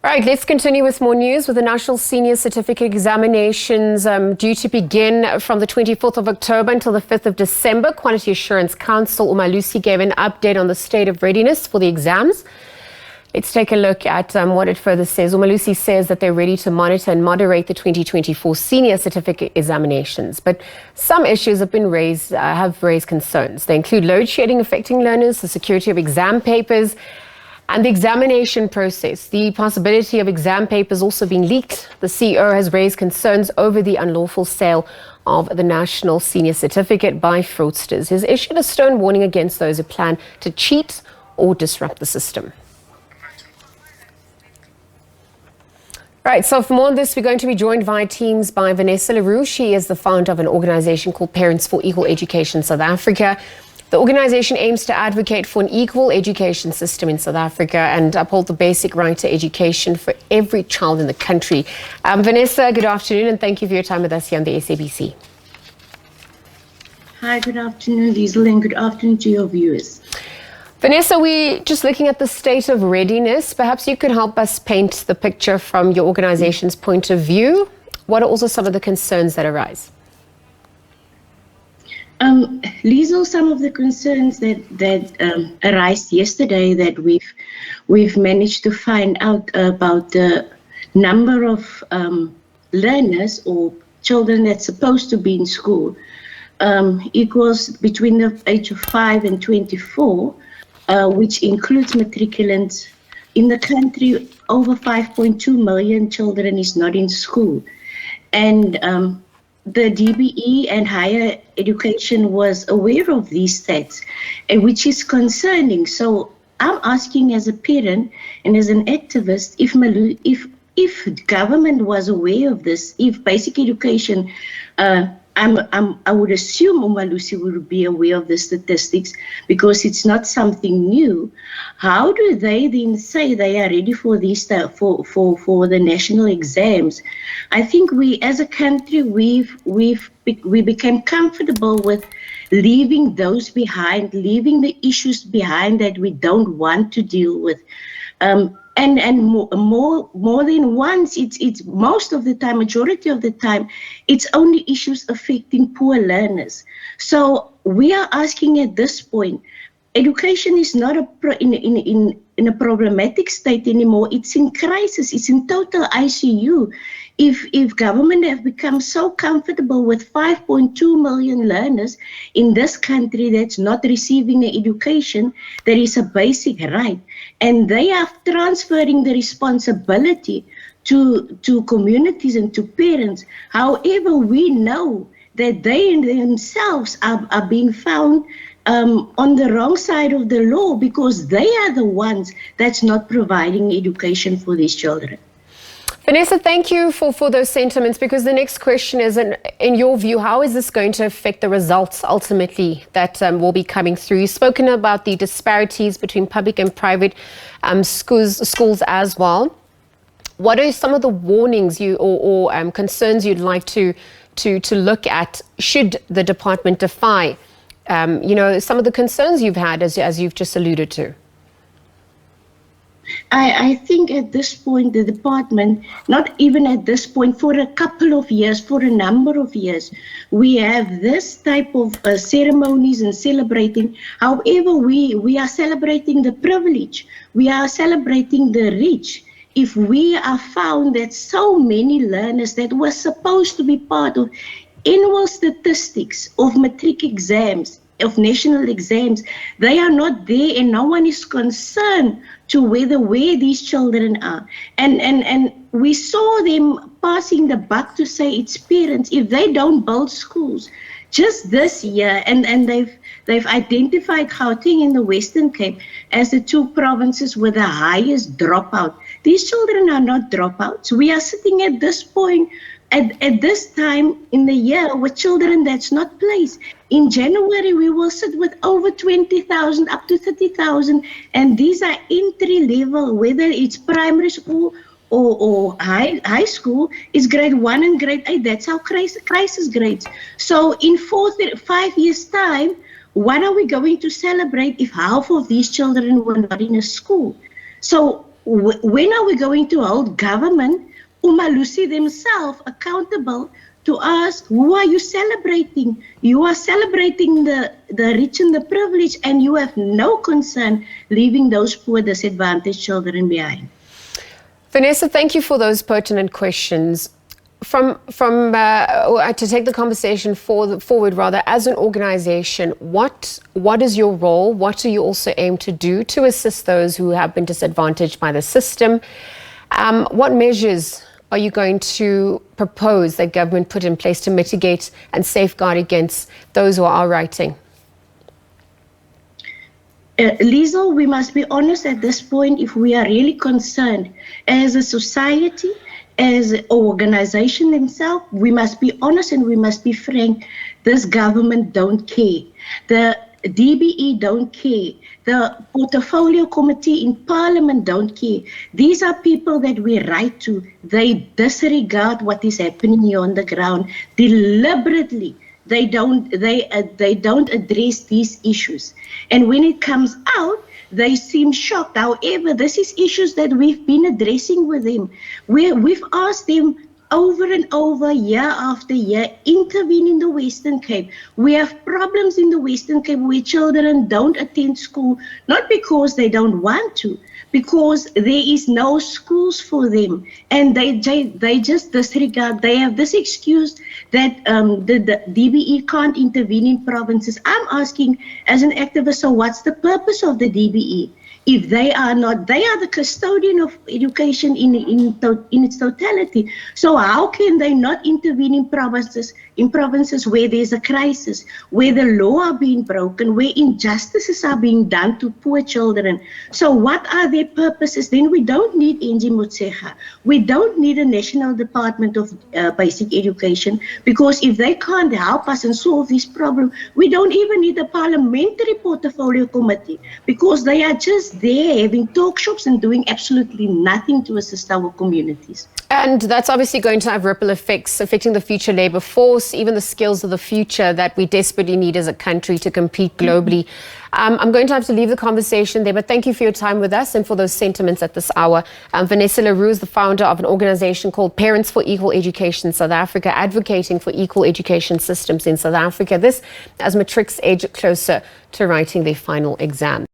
Right, let's continue with more news. With the National Senior Certificate Examinations due to begin from the 24th of October until the 5th of December, Quality Assurance Council Umalusi gave an update on the state of readiness for the exams. Let's take a look at what it further says. Umalusi says that they're ready to monitor and moderate the 2024 Senior Certificate Examinations, but some issues have raised concerns. They include load shedding affecting learners, the security of exam papers, and the examination process. The possibility of exam papers also being leaked. The CEO has raised concerns over the unlawful sale of the National Senior Certificate by fraudsters. He's issued a stern warning against those who plan to cheat or disrupt the system. Right, so for more on this, we're going to be joined via Teams by Vanessa Le Roux. She is the founder of an organization called Parents for Equal Education South Africa. The organization aims to advocate for an equal education system in South Africa and uphold the basic right to education for every child in the country. Vanessa, good afternoon, and thank you for your time with us here on the SABC. Hi, good afternoon, Liesl, and good afternoon to your viewers. Vanessa, we're just looking at the state of readiness. Perhaps you could help us paint the picture from your organization's point of view. What are also some of the concerns that arise? Liesl, some of the concerns that arise yesterday that we've managed to find out about the number of learners or children that's supposed to be in school equals between the age of 5 and 24, which includes matriculants. In the country, over 5.2 million children is not in school. And the DBE and higher education was aware of these stats, which is concerning. So I'm asking as a parent and as an activist, if government was aware of this, if basic education, I would assume Umalusi would be aware of the statistics because it's not something new. How do they then say they are ready for these for the national exams? I think we, as a country, we became comfortable with leaving those behind, leaving the issues behind that we don't want to deal with. And more than once, it's most of the time, majority of the time, it's only issues affecting poor learners. So we are asking at this point, education is not in a problematic state anymore. It's in crisis. It's in total ICU. If government have become so comfortable with 5.2 million learners in this country that's not receiving an education, that is a basic right, and they are transferring the responsibility to communities and to parents. However, we know that they themselves are being found on the wrong side of the law because they are the ones that's not providing education for these children. Vanessa, thank you for those sentiments, because the next question is, in your view, how is this going to affect the results ultimately that will be coming through? You've spoken about the disparities between public and private schools as well. What are some of the warnings or concerns you'd like to look at should the department defy, some of the concerns you've had as you've just alluded to? I think at this point, the department, not even at this point, for a couple of years, for a number of years, we have this type of ceremonies and celebrating. However, we are celebrating the privilege. We are celebrating the rich. If we are found that so many learners that were supposed to be part of annual statistics of matric exams, of national exams, they are not there and no one is concerned to where these children are. And we saw them passing the buck to say it's parents, if they don't build schools. Just this year, and they've identified Gauteng and the Western Cape as the two provinces with the highest dropout. These children are not dropouts. We are sitting at this point, at this time in the year, with children that's not placed. In January, we will sit with over 20,000, up to 30,000, and these are entry level, whether it's primary school or high school, is grade 1 and grade 8. That's our crisis grades. So in 5 years' time, what are we going to celebrate if half of these children were not in a school? So when are we going to hold government, Umalusi themselves, accountable to ask, who are you celebrating? You are celebrating the rich and the privileged, and you have no concern leaving those poor, disadvantaged children behind. Vanessa, thank you for those pertinent questions. To take the conversation forward, rather, as an organization, what is your role? What do you also aim to do to assist those who have been disadvantaged by the system? What measures are you going to propose that government put in place to mitigate and safeguard against those who are writing? Liesl, we must be honest at this point. If we are really concerned as a society, as an organization themselves, we must be honest and we must be frank. This government don't care. The DBE don't care. The portfolio committee in parliament don't care. These are people that we write to. They disregard what is happening here on the ground deliberately. They don't address these issues. And when it comes out, they seem shocked. However, this is issues that we've been addressing with them. We've asked them over and over, year after year, intervene in the Western Cape. We have problems in the Western Cape where children don't attend school, not because they don't want to, because there is no schools for them, and they just disregard. They have this excuse that the DBE can't intervene in provinces. I'm asking, as an activist, so what's the purpose of the DBE? If they are not, they are the custodian of education in its totality. So how can they not intervene in provinces where there's a crisis, where the law are being broken, where injustices are being done to poor children? So what are their purposes? Then we don't need NG Motshega. We don't need a National Department of Basic Education, because if they can't help us and solve this problem, we don't even need a parliamentary portfolio committee, because they are just there having talk shops and doing absolutely nothing to assist our communities. And that's obviously going to have ripple effects affecting the future labor force, even the skills of the future that we desperately need as a country to compete globally. I'm going to have to leave the conversation there, but thank you for your time with us and for those sentiments at this hour. Vanessa Le Roux is the founder of an organization called Parents for Equal Education South Africa, advocating for equal education systems in South Africa. This as Matric's edge closer to writing their final exam.